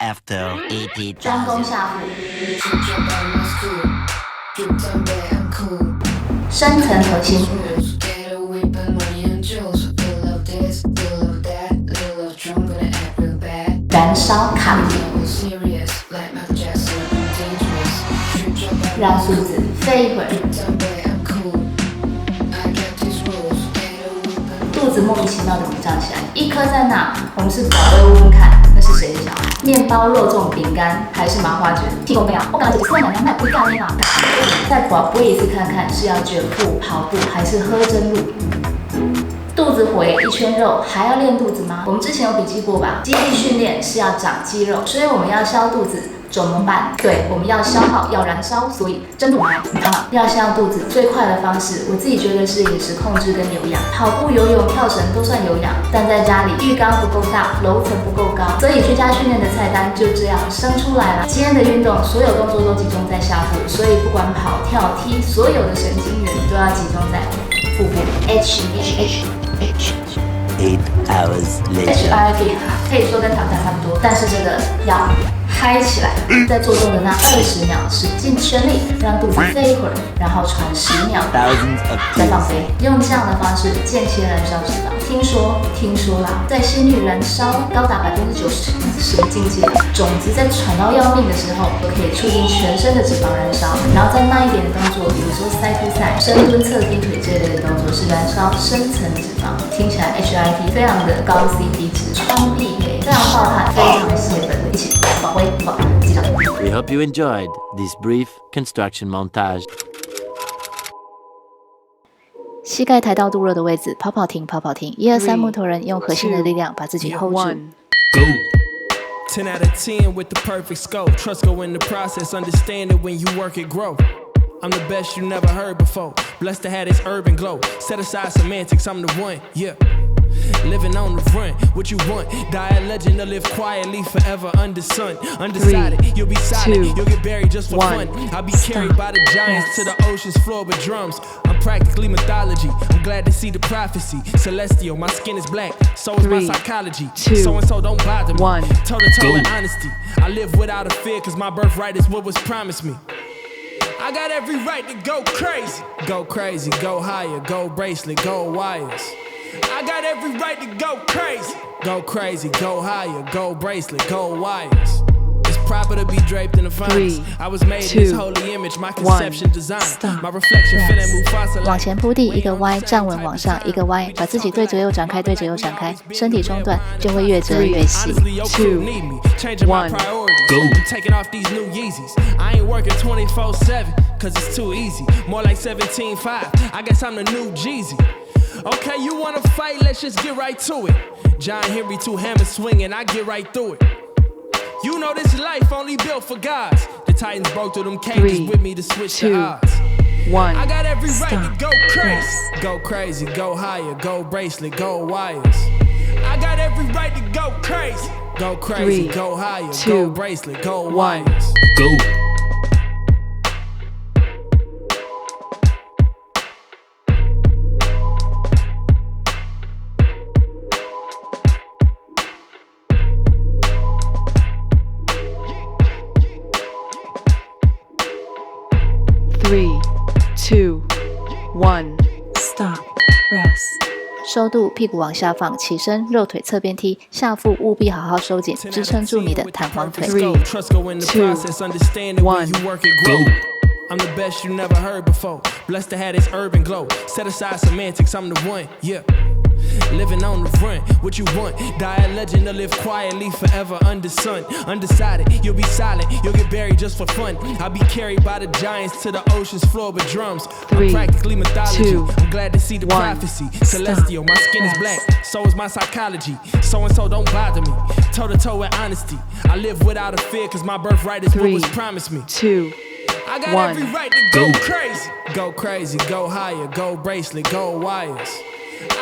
after eat 专攻下腹，深层核心，燃烧卡路里，让肚子飞一会儿。肚子莫名其妙的鼓胀起来，一颗在那，我们是否要问问看，那是谁的小孩？面包、肉粽、饼干还是麻花卷？提供没有？我感觉这奶奶卖不干呢啦。再补一次看看，是要卷腹、跑步还是喝真露？肚子回一圈肉，还要练肚子吗？我们之前有笔记过吧？肌力训练是要长肌肉，所以我们要消肚子。怎么办？对，我们要消耗，要燃烧，所以真肚来，要消肚子最快的方式，我自己觉得是饮食控制跟有氧。跑步、游泳、跳绳都算有氧，但在家里浴缸不够大，楼层不够高，所以居家训练的菜单就这样生出来了。今天的运动，所有动作都集中在下腹，所以不管跑、跳、踢，所有的神经元都要集中在腹部。8 hours later， 可以说跟TABATA差不多，但是这个要嗨起来，在做动的那20秒，使尽全力让肚子飞一会儿，然后喘10秒，再放飞。用这样的方式间歇燃烧脂肪。听说啦，在心率燃烧高达90%，那是什么境界？种子在喘到要命的时候，都可以促进全身的脂肪燃烧。然后再慢一点的动作，比如说塞兔赛、深蹲、侧低腿这类的动作，是燃烧深层脂肪。听起来 HIIT 非常的高 CP 值，超必配，非常爆汗，非常泄愤的，一起发挥吧，记得。We hope you enjoyed this brief construction montage. 膝盖抬到肚肉的位置，跑跑停，跑跑停。1、2、3，木头人用核心的力量把自己 hold 住。10 out of 10 with the perfect scope. Trust go in the process, understand it when you work it grow. I'm the best you never heard before. Blessed to have this urban glow. Set aside semantics, I'm the one, yeah. Living on the run, what you want? Die a legend to live quietly forever under sun. Undecided, you'll be silent, you'll get buried just for fun. I'll be carried by the giants to the ocean's floor with drums. I'm practically mythology, I'm glad to see the prophecy. Celestial, my skin is black, so is my psychology. So-and-so don't bother me, toe to toe with honesty. I live without a fear, cause my birthright is what was promised me. I got every right to go crazy. Go crazy, go higher, gold bracelet, gold wires. I got every right to go crazy. Go crazy, go higher, gold bracelet, gold wires. It's proper to be draped in the finest. I was made in this holy image, my conception design. My reflection feeling Mufasa. 往前铺地，一个歪，站稳往上，一个歪，把自己对折右展开，对折右展开，身体中段就会越折越细。2、1 Go. I'm taking off these new Yeezys. I ain't working 24/7, cause it's too easy. More like 17/5. I guess I'm the new Jeezy. Okay, you wanna fight? Let's just get right to it. John Henry, 2 hammers swinging, I get right through it. You know this life only built for gods. The Titans broke through them cages with me to switch the odds. 1. I got every right to go crazy. Go crazy, go higher, gold bracelet, gold wires. I got every right to go crazy. Go crazy, go higher, gold bracelet, gold wires. Go. 3, 2, 1, stop, rest. 收肚，屁股往下放，起身，肉腿侧边踢，下腹务必好好收紧，支撑住你的弹簧腿。3, 2, 1, go. I'm the best you never heard before. Blessed to have this urban glow. Set aside semantics, I'm the one, yeah. Living on the run, what you want? Die a legend to live quietly forever under sun. Undecided, you'll be silent, you'll get buried just for fun. I'll be carried by the giants to the ocean's floor with drums. I'm practically mythology, I'm glad to see the prophecy. Celestial, my skin is black, so is my psychology. So-and-so don't bother me, toe to toe with honesty. I live without a fear, cause my birthright is what was promised me. 2, I got every right to go crazy. Go crazy, go higher, gold bracelet, gold wires.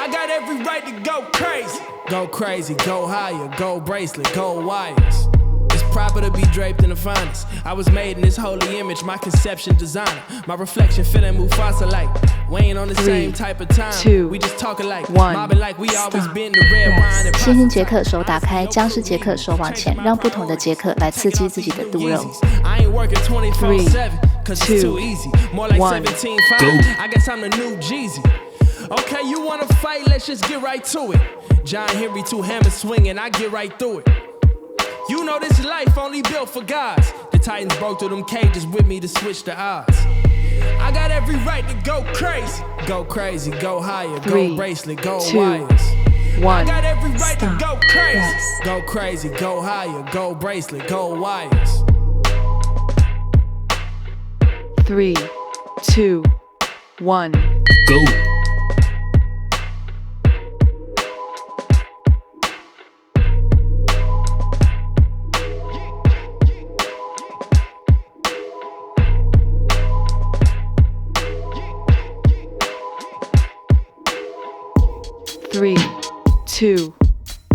I got every right to go crazy. Go crazy, go higher, gold bracelet, gold wires. It's proper proper to be draped in the finest. I was made in this holy image, my conception designer. My reflection feeling Mufasa like. We ain't on the same type of time. We just talk alike. Mobbing like we always been the red wine and 先行杰克手打开，僵尸杰克手往前，让不同的杰克来刺激自己的肚肉。I ain't working 24/7, cause it's too easy. More like 17/5. I guess I'm the new Jeezy. Okay, you wanna fight? Let's just get right to it. John Henry, two hammers swinging, I get right through it. You know this life only built for gods. The Titans broke through them cages with me to switch the odds. I got every right to go crazy. Go crazy, go higher, go bracelet, go wires. I got every right to go crazy. Go crazy, go higher, go bracelet, go wires. 3, 2, 1. Go. 3, 2,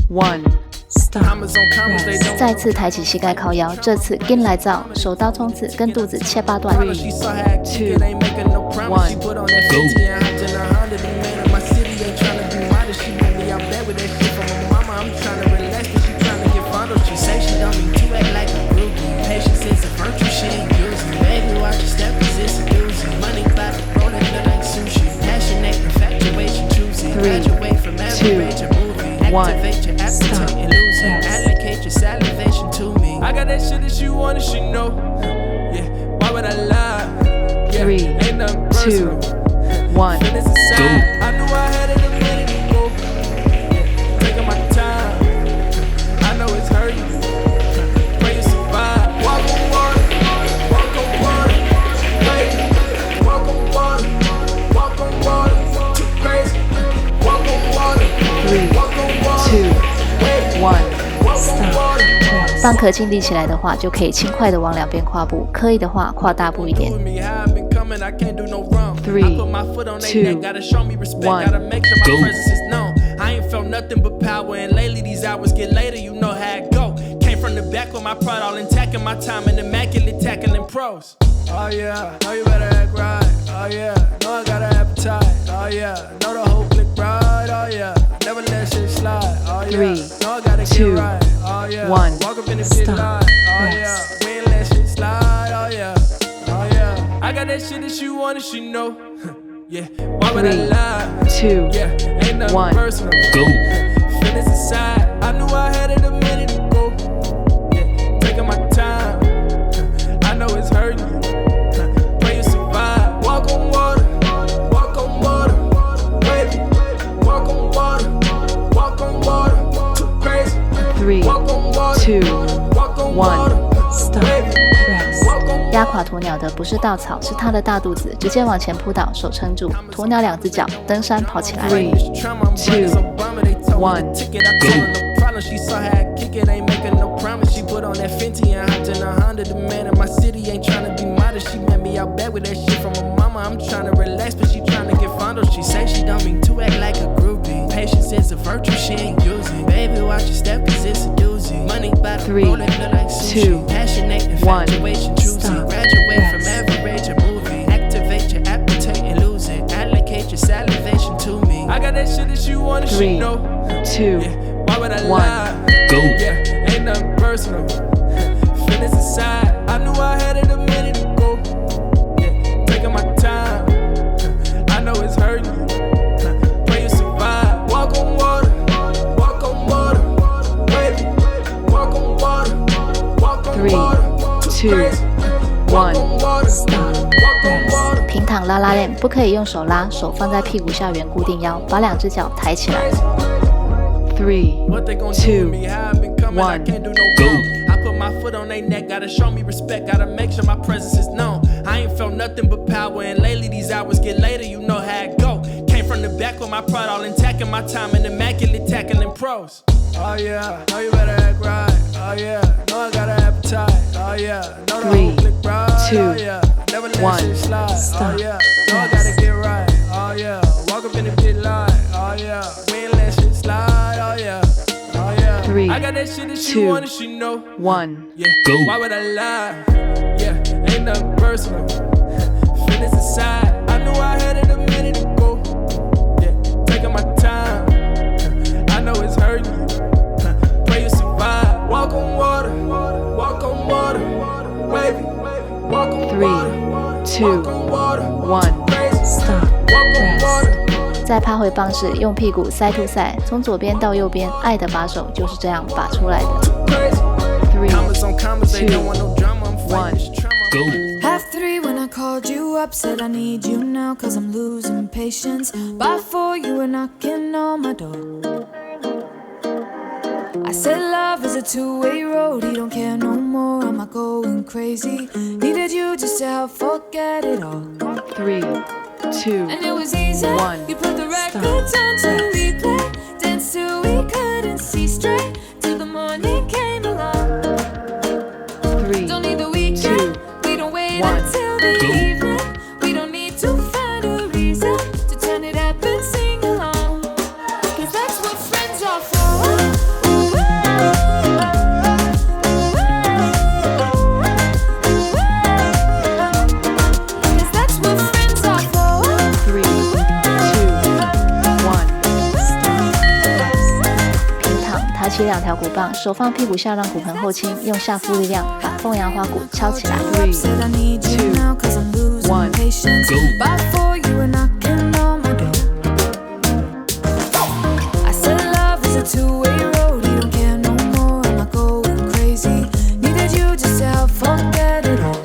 1. Stop. Commas on commas, they don't 再次抬起膝盖靠腰，这次跟来造，手刀冲刺，跟肚子切八段。 She saw how I kick it, ain't making no promise. She put on that 50 and hopped in 100. The man in my city ain't tryna be modest. She met me out there with that shit from my mama. I'm tryna relax, but she tryna get fondled. She say she don't mean to act like a groupie. Patience is a virtue, she ain't using. Baby, watch your step, cause it's a doozy. Money by the roll, that look like sushi. Passionate, infatuation, choosy. Graduate from average and movie. Activate your appetite and lose it. Allocate your salivation to me. I got that shit that you want and she know. Yeah, why would I lie? Yeah, 3, ain't nothing 2, personal. 1. Feelings aside, I knew I had it a minute ago. Yeah, taking my time. I know it's hurting. Pray you survive. Walk on water, walk on water. Baby, walk on water, walk on water. Too crazy. Walk on water, 3, walk on water. 2, 1. Walk on water. 蚌壳筋立起来的话，就可以轻快的往两边跨步；可以的话，跨大步一点。 3, 2, 1. I ain't felt nothing but power, and lately these hours get later, you know how it go. Came from the back with my pride all intact, and my time in immaculate tackling pros. Oh yeah, know you better act right. Oh yeah, know I got an appetite. Oh yeah, know the whole click right. Oh yeah, never let shit slide. Oh yeah, 3, know I gotta 2, get right. Oh yeah, 1. walk up in the big line. Oh yeah, we ain't let shit slide. Oh yeah, oh yeah, I got that shit that you want and she know. Yeah, why would I 3, lie? 2, Yeah, ain't nothing 1. personal. Go. Feelings aside, I knew I had it a minute ago. Yeah, taking my time. I know it's hurting you. Pray you survive. Walk on water, walk on water. Baby, walk on water, walk on water. Too crazy. 3, Walk on water, 2, walk on 1. water. Stop. Baby, Rest. walk on 压垮鸵鸟的不是稻草，是它的大肚子，直接往前扑倒，手撑住。鸵鸟两只脚登山跑起来。 3, 2, 1. She saw how I kick it, ain't making no promise. She put on that Fenty and hopped in 100. The man in my city ain't tryna be modest. She met me out back with that shit from my mama. I'm tryna relax, but she tryna get fondled. She say she don't mean to act like a groupie. Patience is a virtue, she ain't using. Baby, watch your step, cause it's a doozy. Money by the 3, roll, that look like sushi. 2, Passionate, 1. infatuation, choosy. Stop. Graduate from Rest. average and movie. Activate your appetite and lose it. Allocate your salivation to me. I got that shit that you want and she 3, know. 2, Why would I 1. lie? Go. Yeah, ain't nothing personal. Feelings aside, I knew I had it a minute ago. Yeah, taking my time. I know it's hurting you. Pray you survive. Walk on water, walk on water. Baby, walk on water, walk on 3, water. 2, 1. Stop. Rest. 平躺拉拉链，不可以用手拉，手放在屁股下缘固定腰，把两只脚抬起来。 3, What they gon' do 2, with me? How I been coming, I 1. can't do no wrong. I put my foot on their neck, gotta show me respect, gotta make sure my presence is known. I ain't felt nothing but power, and lately these hours get later, you know how it go. Came from the back with my pride all intact, and my time in immaculate tackling pros. Oh yeah, know you better act right. Oh yeah, know I got an appetite. Oh yeah, know the 3, whole click right. 2, Oh yeah, never let 1. shit slide. Stop. Oh yeah, know I gotta get right. Oh yeah, walk up in the pit line. Oh yeah, we ain't let shit slide. Oh yeah. 3, I got that shit that she 2, wanted, she know. 1. Yeah. Why would I lie? Yeah, ain't nothing personal. Feelings aside, I knew I had it a minute ago. Yeah, taking my time. I know it's hurting you. Pray you survive. Walk on water, walk on water, wavy. Walk on 3, water, 2, walk on water, 1. crazy. Stop. Walk on Rest. water. 再趴回棒式，用屁股塞吐塞，从左边到右边，爱的把手就是这样把出来的。 3, Commas on commas, they 2, don't want no drama. I'm 1. fighting this trauma. Half 3 when I called you up, said I need you now cause I'm losing patience. By 4 you were knocking on my door. I said love is a two-way road, he don't care no more, am I going crazy? Needed you just to help forget it all. 3, 2, And it was easy, 1. you put the records on to replay. Dance till we couldn't see straight, till the morning came along. 3, Don't need the weekend, we don't wait 1. until the evening. We don't need to find a reason to turn it up and sing along. Cause that's what friends are for. Cause that's what friends are for. 3, 2, 1. 平躺，抬起2条骨棒，手放屁股下，让骨盆后倾，用下腹力量把凤阳花骨敲起来。 Said I need you 2, now cause I'm losing 1. patience. By 4 you were knocking on my door. I said love is a two-way road, you don't care no more, am I going crazy? Needed you just to help forget it all.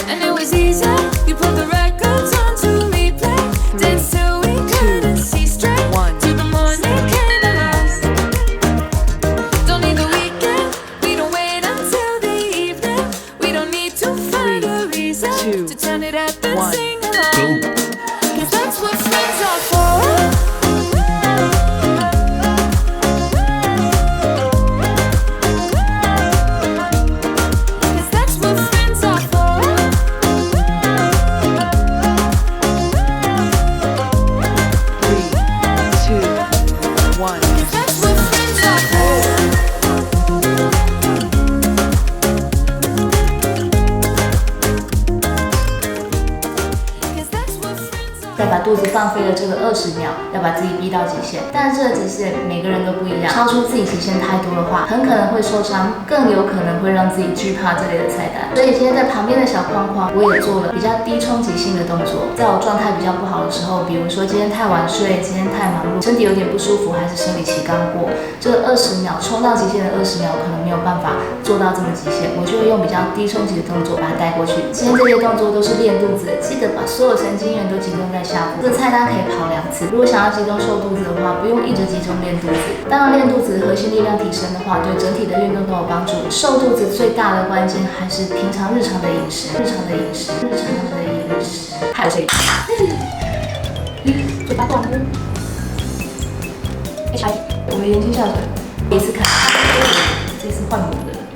And it was easy, you put the records on to replay. Dance till we couldn't see straight, 1. till the morning came along. Don't need the weekend, we don't wait until the evening. We don't need to find a reason 2, to turn it up and 1. sing along. Cause that's what friends are for. Cause that's what friends are for. 3, 2, 1. That's what friends are for. Cause that's what friends are for. 再把肚子放飞了这个20秒，要把自己逼到极限。但这个极限每个人都不一样，超出自己极限太多的话，很可能会受伤，更有可能会让自己惧怕这类的菜单。所以今天在旁边的小框框，我也做了比较低冲击性的动作。在我状态比较不好的时候，比如说今天太晚睡，今天太忙碌，身体有点不舒服，还是生理期刚过，这个20秒冲到极限的20秒，可能没有办法做到这么极限，我就会用比较低冲击的动作把它带过去。今天这些动作都是练肚子的，记得把所有神经元都集中在下部。这个菜单可以跑2次。如果想要集中瘦肚子的话，不用一直集中练肚子。当然，练肚子核心力量提升的话，对整体的运动都有帮助。瘦肚子最大的关键还是平常日常的饮食，还有这个，嘴巴断呼，我的眼睛下垂，第一次看，这次换模的。